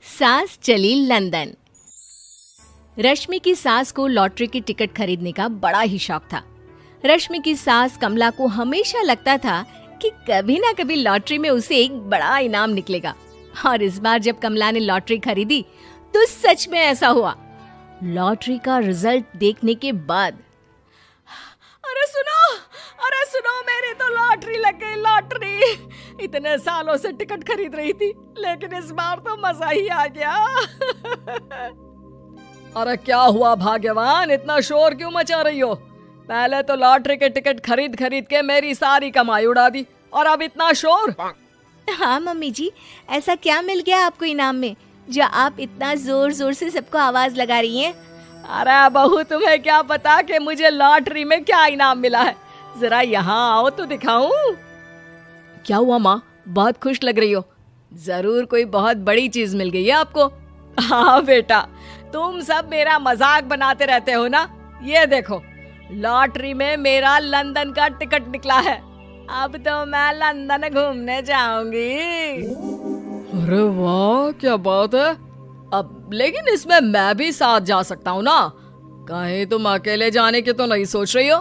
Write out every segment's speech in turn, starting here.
सास चली लंदन। रश्मि की सास को लॉटरी की टिकट खरीदने का बड़ा ही शौक था। रश्मि की सास कमला को हमेशा लगता था कि कभी ना कभी लॉटरी में उसे एक बड़ा इनाम निकलेगा। और इस बार जब कमला ने लॉटरी खरीदी तो सच में ऐसा हुआ। लॉटरी का रिजल्ट देखने के बाद अरे सुनो मेरी तो लॉटरी लग गई, लॉटरी। इतने सालों से टिकट खरीद रही थी लेकिन इस बार तो मजा ही आ गया। अरे क्या हुआ भाग्यवान, इतना शोर क्यों मचा रही हो? पहले तो लॉटरी के टिकट खरीद खरीद के मेरी सारी कमाई उड़ा दी और अब इतना शोर। हाँ मम्मी जी, ऐसा क्या मिल गया आपको इनाम में जो आप इतना जोर जोर से सबको आवाज लगा रही हैं? अरे बहू, तुम्हें क्या पता कि मुझे लॉटरी में क्या इनाम मिला है। जरा यहाँ आओ तो दिखाऊं। क्या हुआ माँ, बहुत खुश लग रही हो? जरूर कोई बहुत बड़ी चीज मिल गई है आपको। हाँ बेटा, तुम सब मेरा मजाक बनाते रहते हो ना। ये देखो, लॉटरी में मेरा लंदन का टिकट निकला है। अब तो मैं लंदन घूमने जाऊंगी। अरे वाह, क्या बात है। अब लेकिन इसमें मैं भी साथ जा सकता हूँ ना? कहीं तुम अकेले जाने की तो नहीं सोच रही हो?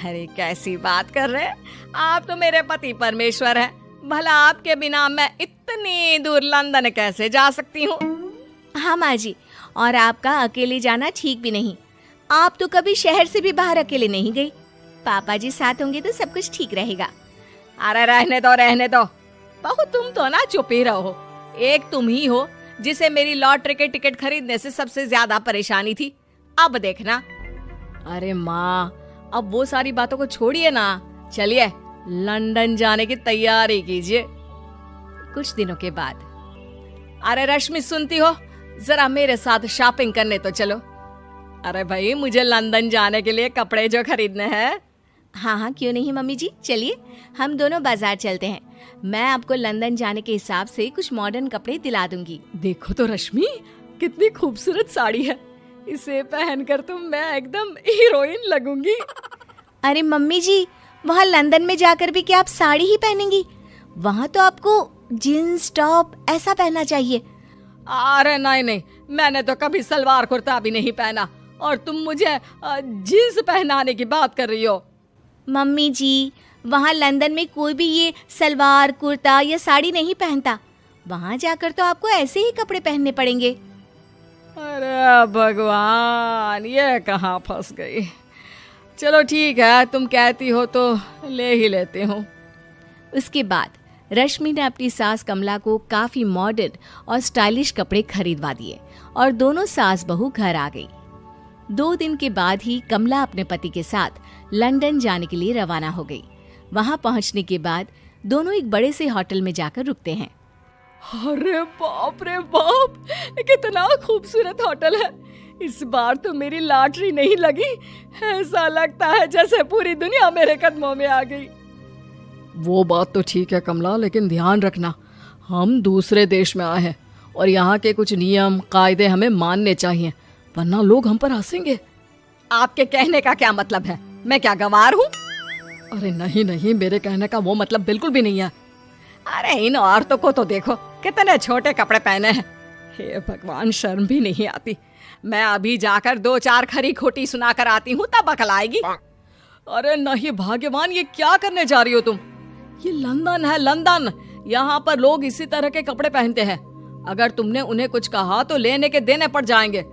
अरे कैसी बात कर रहे हैं आप, तो मेरे पति परमेश्वर हैं। भला आपके बिना मैं इतनी दूर लंदन कैसे जा सकती हूँ? हाँ माँ जी, और आपका अकेले जाना ठीक भी नहीं। आप तो कभी शहर से भी बाहर अकेले नहीं गई। पापा जी साथ होंगे तो सब कुछ ठीक रहेगा। अरे रहने दो बहू, तुम तो ना चुप ही रहो। एक तुम ही हो जिसे मेरी लॉटरी के टिकट खरीदने से सबसे ज्यादा परेशानी थी। अब देखना। अरे माँ, अब वो सारी बातों को छोड़िए ना, चलिए लंदन जाने की तैयारी कीजिए। कुछ दिनों के बाद, अरे रश्मि सुनती हो, जरा मेरे साथ शॉपिंग करने तो चलो। अरे भाई, मुझे लंदन जाने के लिए कपड़े जो खरीदने हैं। हाँ हाँ, क्यों नहीं मम्मी जी, चलिए हम दोनों बाजार चलते हैं। मैं आपको लंदन जाने के हिसाब से कुछ मॉडर्न कपड़े दिला दूंगी। देखो तो रश्मि, कितनी खूबसूरत साड़ी है। इसे पहनकर तो मैं एकदम हीरोइन लगूंगी। अरे मम्मी जी, वहाँ लंदन में जाकर भी क्या आप साड़ी ही पहनेंगी? वहाँ तो आपको जीन्स टॉप ऐसा पहनना चाहिए। अरे नहीं, मैंने तो कभी सलवार कुर्ता भी नहीं पहना और तुम मुझे जीन्स पहनाने की बात कर रही हो। मम्मी जी, वहाँ लंदन में कोई भी ये सलवार कुर्ता या साड़ी नहीं पहनता। वहाँ जाकर तो आपको ऐसे ही कपड़े पहनने पड़ेंगे। अरे भगवान, ये कहाँ फंस गई। चलो ठीक है, तुम कहती हो तो ले ही लेती हूँ। उसके बाद रश्मि ने अपनी सास कमला को काफी मॉडर्न और स्टाइलिश कपड़े खरीदवा दिए और दोनों सास बहू घर आ गई। 2 दिन के बाद ही कमला अपने पति के साथ लंदन जाने के लिए रवाना हो गई। वहां पहुंचने के बाद दोनों एक बड़े से होटल में जाकर रुकते हैं। अरे बाप रे बाप, कितना खूबसूरत होटल है। इस बार तो मेरी लॉटरी नहीं लगी। ऐसा लगता है जैसे पूरी दुनिया मेरे कदमों में आ गई। वो बात तो ठीक है कमला, लेकिन ध्यान रखना, हम दूसरे देश में आए हैं और यहाँ के कुछ नियम कायदे हमें मानने चाहिए, वरना लोग हम पर हंसेंगे। आपके कहने का क्या मतलब है? मैं क्या गंवार हूँ? अरे नहीं, मेरे कहने का वो मतलब बिल्कुल भी नहीं है। अरे इन औरतों को तो देखो, कितने छोटे कपड़े पहने हैं। हे भगवान, शर्म भी नहीं आती। मैं अभी जाकर 2-4 खरी खोटी सुना कर आती हूँ, तब अकल आएगी। अरे नहीं भाग्यवान, ये क्या करने जा रही हो तुम? ये लंदन है, लंदन। यहाँ पर लोग इसी तरह के कपड़े पहनते हैं। अगर तुमने उन्हें कुछ कहा तो लेने के देने पड़ जाएंगे।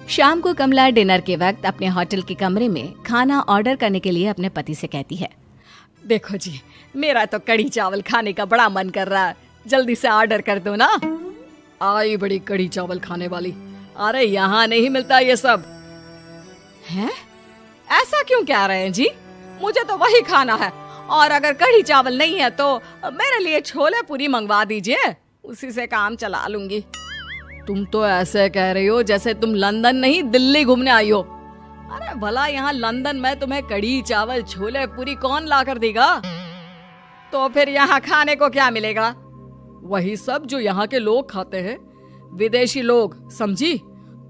शाम को कमला डिनर के वक्त अपने होटल के कमरे में खाना ऑर्डर करने के लिए अपने पति से कहती है। देखो जी, मेरा तो कढ़ी चावल खाने का बड़ा मन कर रहा है, जल्दी से ऑर्डर कर दो ना। आई बड़ी कढ़ी चावल खाने वाली। अरे यहाँ नहीं मिलता ये सब। हैं? ऐसा क्यों कह रहे हैं जी? मुझे तो वही खाना है, और अगर कढ़ी चावल नहीं है तो मेरे लिए छोले पूरी मंगवा दीजिए, उसी से काम चला लूंगी। तुम तो ऐसे कह रही हो जैसे तुम लंदन नहीं दिल्ली घूमने आई हो। अरे भला यहाँ लंदन में तुम्हें कढ़ी चावल छोले पूरी कौन ला कर देगा? तो फिर यहाँ खाने को क्या मिलेगा? वही सब जो यहाँ के लोग खाते हैं, विदेशी लोग, समझी?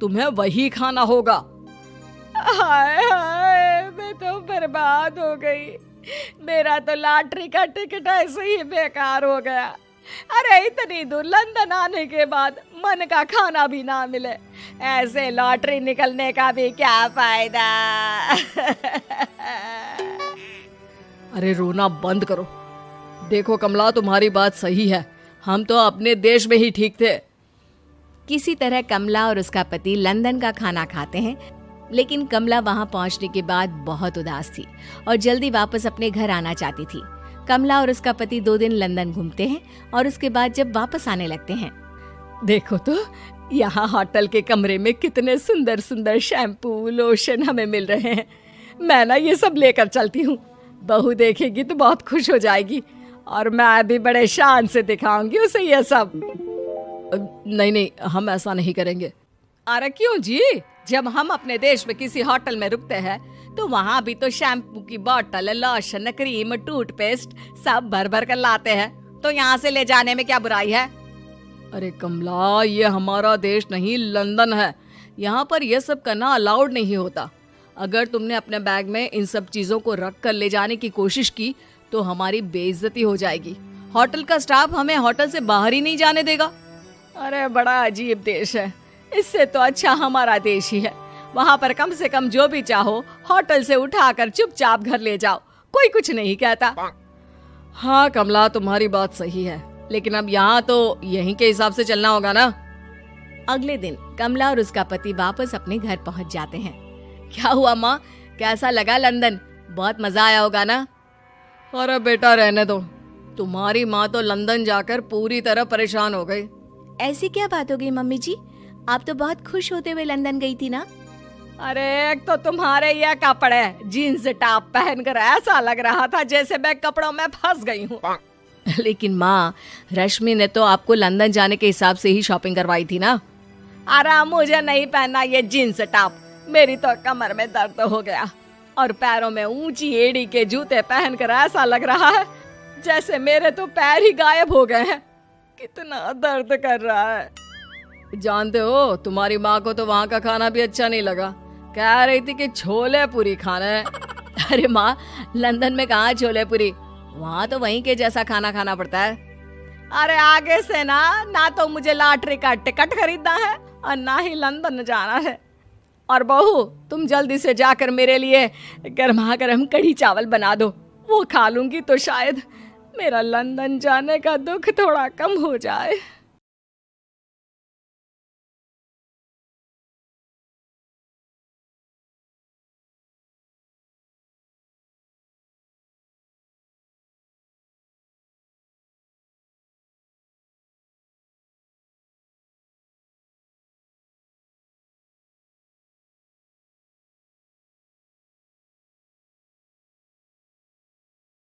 तुम्हें वही खाना होगा। हाय हाय, मैं तो बर्बाद हो गई। मेरा तो लॉटरी का टिकट ऐसे ही बेकार हो गया। अरे इतनी दूर लंदन आने के बाद मन का खाना भी ना मिले, ऐसे लॉटरी निकलने का भी क्या फायदा। अरे रोना बंद करो। देखो कमला, तुम्हारी बात सही है, हम तो अपने देश में ही ठीक थे। किसी तरह कमला और उसका पति लंदन का खाना खाते हैं, लेकिन कमला वहां पहुंचने के बाद बहुत उदास थी और जल्दी वापस अपने घर आना चाहती थी। कमला और उसका पति 2 दिन लंदन घूमते हैं और उसके बाद जब वापस आने लगते हैं, देखो तो यहाँ होटल के कमरे में कितने सुंदर सुंदर शैम्पू लोशन हमें मिल रहे हैं। मैं ना ये सब लेकर चलती हूँ, बहू देखेगी तो बहुत खुश हो जाएगी और मैं भी बड़े शान से दिखाऊंगी उसे ये सब। नहीं नहीं, हम ऐसा नहीं करेंगे। अरे क्यों जी, जब हम अपने देश में किसी होटल में रुकते हैं तो वहाँ भी तो शैम्पू की बोतल, लोशन, क्रीम, टूथपेस्ट सब भर भर कर लाते हैं, तो यहाँ से ले जाने में क्या बुराई है। अरे कमला, ये हमारा देश नहीं लंदन है, यहाँ पर यह सब करना अलाउड नहीं होता। अगर तुमने अपने बैग में इन सब चीजों को रख कर ले जाने की कोशिश की तो हमारी बेइज्जती हो जाएगी। होटल का स्टाफ हमें होटल से बाहर ही नहीं जाने देगा। अरे बड़ा अजीब देश है, इससे तो अच्छा हमारा देश ही है। वहाँ पर कम से कम जो भी चाहो होटल से उठाकर चुपचाप घर ले जाओ, कोई कुछ नहीं कहता। हाँ कमला, तुम्हारी बात सही है, लेकिन अब यहाँ तो यहीं के हिसाब से चलना होगा ना। अगले दिन कमला और उसका पति वापस अपने घर पहुंच जाते हैं। क्या हुआ माँ, कैसा लगा लंदन? बहुत मजा आया होगा ना? अरे बेटा रहने दो, तुम्हारी माँ तो लंदन जाकर पूरी तरह परेशान हो गई। ऐसी क्या बात हो गई मम्मी जी? आप तो बहुत खुश होते हुए लंदन गई थी ना? अरे एक तो तुम्हारे ये कपड़े, जीन्स टॉप पहनकर ऐसा लग रहा था जैसे मैं कपड़ों में फंस गई हूँ। लेकिन माँ, रश्मि ने तो आपको लंदन जाने के हिसाब से ही शॉपिंग करवाई थी ना? अरे मुझे नहीं पहनना ये जीन्स टॉप, मेरी तो कमर में दर्द हो गया और पैरों में ऊंची एड़ी के जूते पहनकर ऐसा लग रहा है जैसे मेरे तो पैर ही गायब हो गए हैं। कितना दर्द कर रहा है। जानते हो, तुम्हारी माँ को तो वहाँ का खाना भी अच्छा नहीं लगा, कह रही थी कि छोले पूरी खाना है। अरे माँ, लंदन में कहाँ छोले पूरी, वहाँ तो वहीं के जैसा खाना खाना पड़ता है। अरे आगे से ना तो मुझे लॉटरी का टिकट खरीदना है और ना ही लंदन जाना है। और बहू, तुम जल्दी से जाकर मेरे लिए गर्मा गर्म कढ़ी चावल बना दो, वो खा लूंगी तो शायद मेरा लंदन जाने का दुख थोड़ा कम हो जाए।